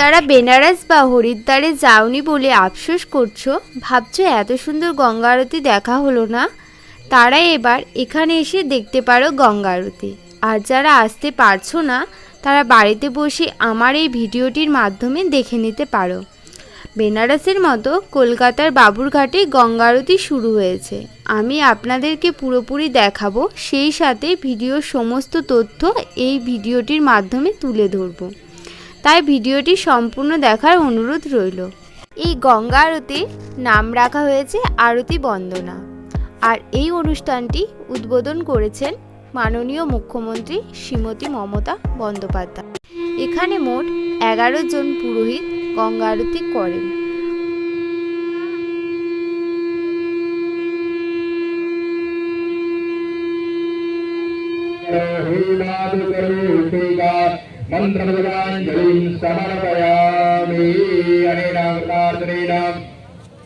যারা বেনারস বা হরিদ্বারে যাওনি বলে আফসোস করছো, ভাবছো এত সুন্দর গঙ্গা আরতি দেখা হলো না, তারা এবার এখানে এসে দেখতে পারো গঙ্গা আরতি। আর যারা আসতে পারছো না, তারা বাড়িতে বসে আমার এই ভিডিওটির মাধ্যমে দেখে নিতে পারো। বেনারসের মতো কলকাতার বাবুরঘাটে গঙ্গা আরতি শুরু হয়েছে। আমি আপনাদেরকে পুরোপুরি দেখাবো, সেই সাথে ভিডিওর সমস্ত তথ্য এই ভিডিওটির মাধ্যমে তুলে ধরবো। তাই ভিডিওটি সম্পূর্ণ দেখার অনুরোধ রইল। এই গঙ্গা আরতির নাম রাখা হয়েছে আরতি বন্দনা। আর এই অনুষ্ঠানটি উদ্বোধন করেছেন মাননীয় মুখ্যমন্ত্রী শ্রীমতী মমতা বন্দ্যোপাধ্যায়। এখানে মোট 11 জন পুরোহিত গঙ্গা আরতি করেন। मंत्रपदाञ्जलिं समर्पयामि। अनेनाङ्गार्जनेन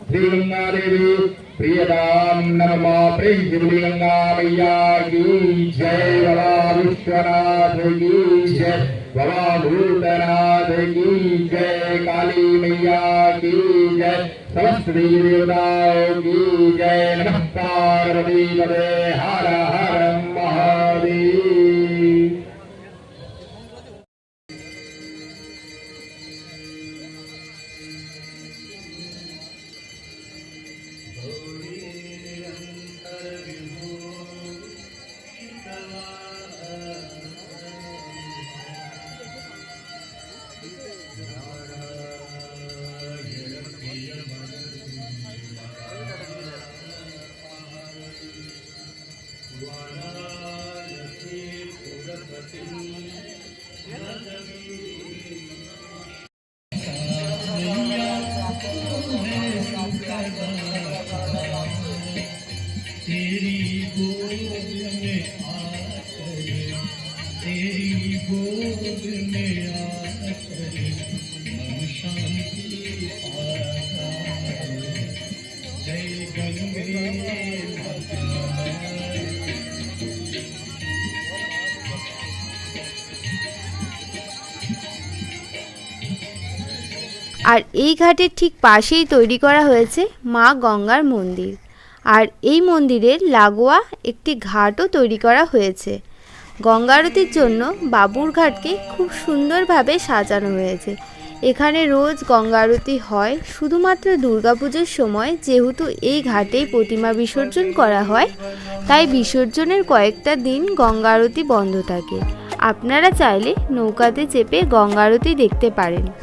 श्रीगङ्गादेवी प्रियतां नमः। प्रेम श्री गंगा मैया की जय। बाबा विश्वनाथ की जय। बाबा भूतनाथ की जय। काली मैया की जय। सरस्वती देवताओं की जय। नमः पार्वती पते हर हर महादेव। तेरी गोद में आकर, तेरी गोद में आकर मन शांति पाता। जय गंगे আর এই ঘাটের ঠিক পাশেই তৈরি করা হয়েছে মা গঙ্গার মন্দির। আর এই মন্দিরের লাগোয়া একটি ঘাটও তৈরি করা হয়েছে। গঙ্গা আরতির জন্য বাবুরঘাটকে খুব সুন্দরভাবে সাজানো হয়েছে। এখানে রোজ গঙ্গা আরতি হয়, শুধুমাত্র দুর্গাপুজোর সময় যেহেতু এই ঘাটেই প্রতিমা বিসর্জন করা হয়, তাই বিসর্জনের কয়েকটা দিন গঙ্গা আরতি বন্ধ থাকে। আপনারা চাইলে নৌকাতে চেপে গঙ্গা আরতি দেখতে পারেন।